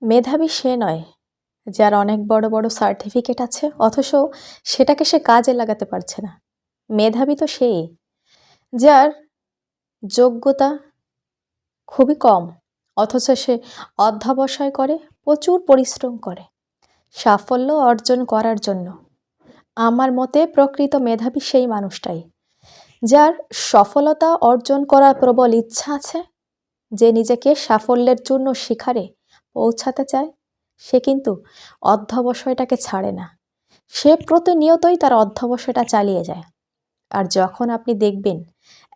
মেধাবী সে নয় যার অনেক বড় বড় সার্টিফিকেট আছে অথচ সেটাকে সে কাজে লাগাতে পারছে না। মেধাবী তো সেই যার যোগ্যতা খুবই কম অথচ সে অধ্যবসায় করে, প্রচুর পরিশ্রম করে সাফল্য অর্জন করার জন্য। আমার মতে প্রকৃত মেধাবী সেই মানুষটাই যার সফলতা অর্জন করার প্রবল ইচ্ছা আছে, যে নিজেকে সাফল্যের জন্য শিখরে পৌঁছাতে চায়। সে কিন্তু অধ্যবসায়টাকে ছাড়ে না, সে প্রতিনিয়তই তার অধ্যবসায়টা চালিয়ে যায়। আর যখন আপনি দেখবেন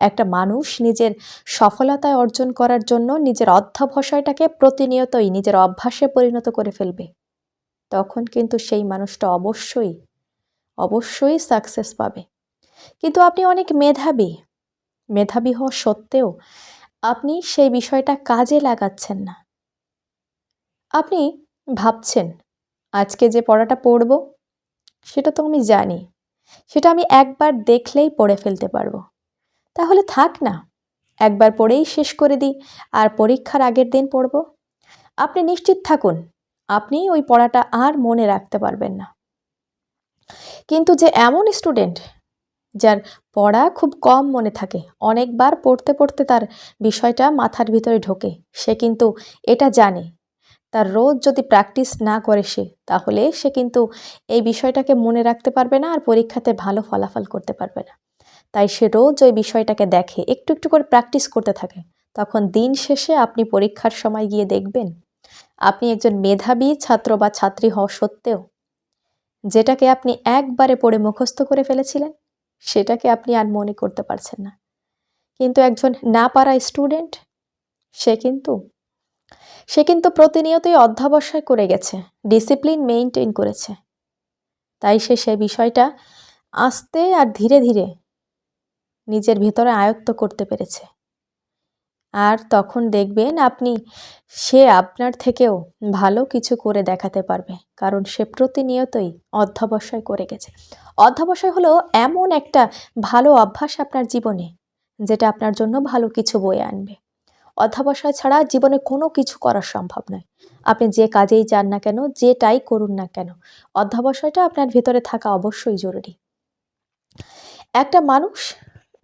একটা মানুষ নিজের সফলতায় অর্জন করার জন্য নিজের অধ্যবসায়টাকে প্রতিনিয়তই নিজের অভ্যাসে পরিণত করে ফেলবে, তখন কিন্তু সেই মানুষটা অবশ্যই অবশ্যই সাকসেস পাবে। কিন্তু আপনি অনেক মেধাবী, মেধাবী হওয়া সত্ত্বেও আপনি সেই বিষয়টা কাজে লাগাচ্ছেন না। আপনি ভাবছেন আজকে যে পড়াটা পড়ব সেটা তো আমি জানি, সেটা আমি একবার দেখলেই পড়ে ফেলতে পারবো, তাহলে থাক না, একবার পড়েই শেষ করে দিই আর পরীক্ষার আগের দিন পড়ব। আপনি নিশ্চিত থাকুন আপনি ওই পড়াটা আর মনে রাখতে পারবেন না। কিন্তু যে এমন স্টুডেন্ট যার পড়া খুব কম মনে থাকে, অনেকবার পড়তে পড়তে তার বিষয়টা মাথার ভিতরে ঢোকে, সে কিন্তু এটা জানে তার রোজ যদি প্র্যাকটিস না করে সে, তাহলে সে কিন্তু এই বিষয়টাকে মনে রাখতে পারবে না আর পরীক্ষাতে ভালো ফলাফল করতে পারবে না। তাই সে রোজ ওই বিষয়টাকে দেখে, একটু একটু করে প্র্যাকটিস করতে থাকে। তখন দিন শেষে আপনি পরীক্ষার সময় গিয়ে দেখবেন আপনি একজন মেধাবী ছাত্র বা ছাত্রী হওয়া সত্ত্বেও যেটাকে আপনি একবারে পড়ে মুখস্থ করে ফেলেছিলেন সেটাকে আপনি আর মনে করতে পারছেন না। কিন্তু একজন না পারা স্টুডেন্ট সে কিন্তু প্রতিনিয়তই অধ্যবসায় করে গেছে, ডিসিপ্লিন মেইনটেইন করেছে। তাই সে সেই বিষয়টা আস্তে আর ধীরে ধীরে নিজের ভেতরে আয়ত্ত করতে পেরেছে। আর তখন দেখবেন সে আপনার থেকেও ভালো কিছু করে দেখাতে পারবে, কারণ সে প্রতিনিয়তই অধ্যবসায় করে গেছে। অধ্যবসায় হলো এমন একটা ভালো অভ্যাস আপনার জীবনে, যেটা আপনার জন্য ভালো কিছু বয়ে আনবে। অধ্যবসায় ছাড়া জীবনে কোনো কিছু করা সম্ভব নয়। আপনি যে কাজেই যান না কেন, যেটাই করুন না কেন, অধ্যবসায়টা আপনার ভেতরে থাকা অবশ্যই জরুরি। একটা মানুষ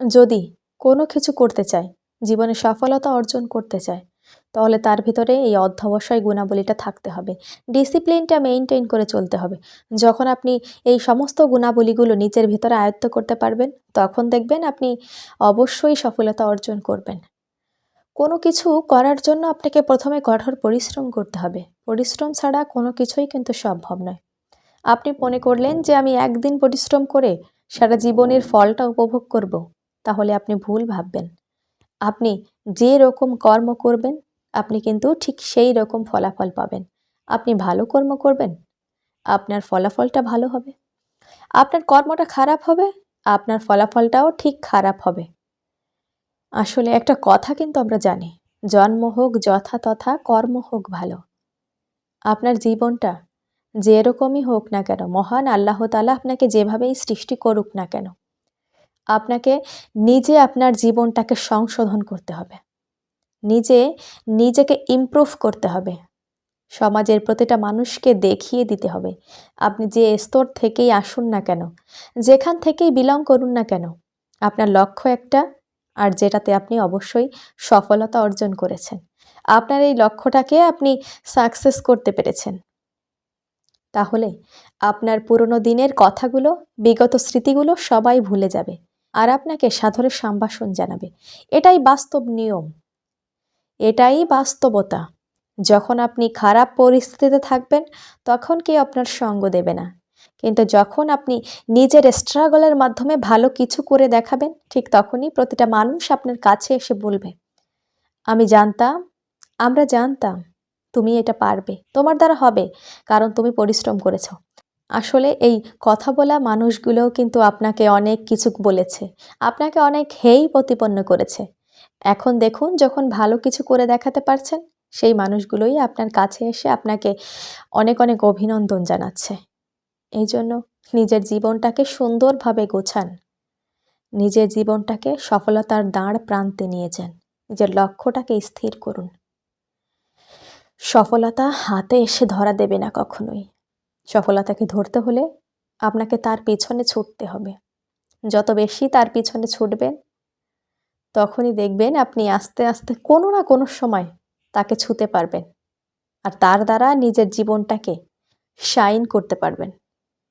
যদি কোনো কিছু করতে চায়, জীবনে সফলতা অর্জন করতে চায়, তাহলে তার ভিতরে এই অধ্যবসায় গুণাবলীটা থাকতে হবে, ডিসিপ্লিনটা মেইনটেইন করে চলতে হবে। যখন আপনি এই সমস্ত গুণাবলীগুলো নিজের ভিতরে আয়ত্ত করতে পারবেন, তখন দেখবেন আপনি অবশ্যই সফলতা অর্জন করবেন। কোনো কিছু করার জন্য আপনাকে প্রথমে কঠোর পরিশ্রম করতে হবে। পরিশ্রম ছাড়া কোনো কিছুই কিন্তু সম্ভব নয়। আপনি মনে করলেন যে আমি একদিন পরিশ্রম করে সারা জীবনের ফলটা উপভোগ করব, তাহলে আপনি ভুল ভাববেন। আপনি যে রকম কর্ম করবেন আপনি কিন্তু ঠিক সেই রকম ফলাফল পাবেন। আপনি ভালো কর্ম করবেন, আপনার ফলাফলটা ভালো হবে। আপনার কর্মটা খারাপ হবে, আপনার ফলাফলটাও ঠিক খারাপ হবে। আসলে একটা কথা কিন্তু আমরা জানি, জন্ম হোক যথা তথা, কর্ম হোক ভালো। আপনার জীবনটা যেরকমই হোক না কেন, মহান আল্লাহ তাআলা আপনাকে যেভাবেই সৃষ্টি করুক না কেন, আপনাকে নিজে আপনার জীবনটাকে সংশোধন করতে হবে, নিজেকে ইমপ্রুভ করতে হবে, সমাজের প্রতিটা মানুষকে দেখিয়ে দিতে হবে। আপনি যে স্তর থেকেই আসুন না কেন, যেখান থেকেই বিলং করুন না কেন, আপনার লক্ষ্য একটা, আর যেটাতে আপনি অবশ্যই সফলতা অর্জন করেছেন। আপনার এই লক্ষ্যটাকে আপনি সাকসেস করতে পেরেছেন, তাহলে আপনার পুরনো দিনের কথাগুলো, বিগত স্মৃতিগুলো সবাই ভুলে যাবে আর আপনাকে সাদরে সম্ভাষণ জানাবে। এটাই বাস্তব নিয়ম, এটাই বাস্তবতা। যখন আপনি খারাপ পরিস্থিতিতে থাকবেন তখন কেউ আপনার সঙ্গ দেবে না, কিন্তু যখন আপনি নিজের স্ট্রাগলের মাধ্যমে ভালো কিছু করে দেখাবেন, ঠিক তখনই প্রতিটা মানুষ আপনার কাছে এসে বলবে, আমি জানতাম, আমরা জানতাম তুমি এটা পারবে, তোমার দ্বারা হবে, কারণ তুমি পরিশ্রম করেছো। আসলে এই কথা বলা মানুষগুলোও কিন্তু আপনাকে অনেক কিছু বলেছে, আপনাকে অনেক হেয় প্রতিপন্ন করেছে। এখন দেখুন যখন ভালো কিছু করে দেখাতে পারছেন, সেই মানুষগুলোই আপনার কাছে এসে আপনাকে অনেক অনেক অভিনন্দন জানাচ্ছে। এই জন্য নিজের জীবনটাকে সুন্দরভাবে গোছান, নিজের জীবনটাকে সফলতার দাঁড় প্রান্তে নিয়ে যান, নিজের লক্ষ্যটাকে স্থির করুন। সফলতা হাতে এসে ধরা দেবে না কখনোই। সফলতাকে ধরতে হলে আপনাকে তার পিছনে ছুটতে হবে। যত বেশি তার পিছনে ছুটবেন, তখনই দেখবেন আপনি আস্তে আস্তে কোনো না কোনো সময় তাকে ছুঁতে পারবেন আর তার দ্বারা নিজের জীবনটাকে শাইন করতে পারবেন।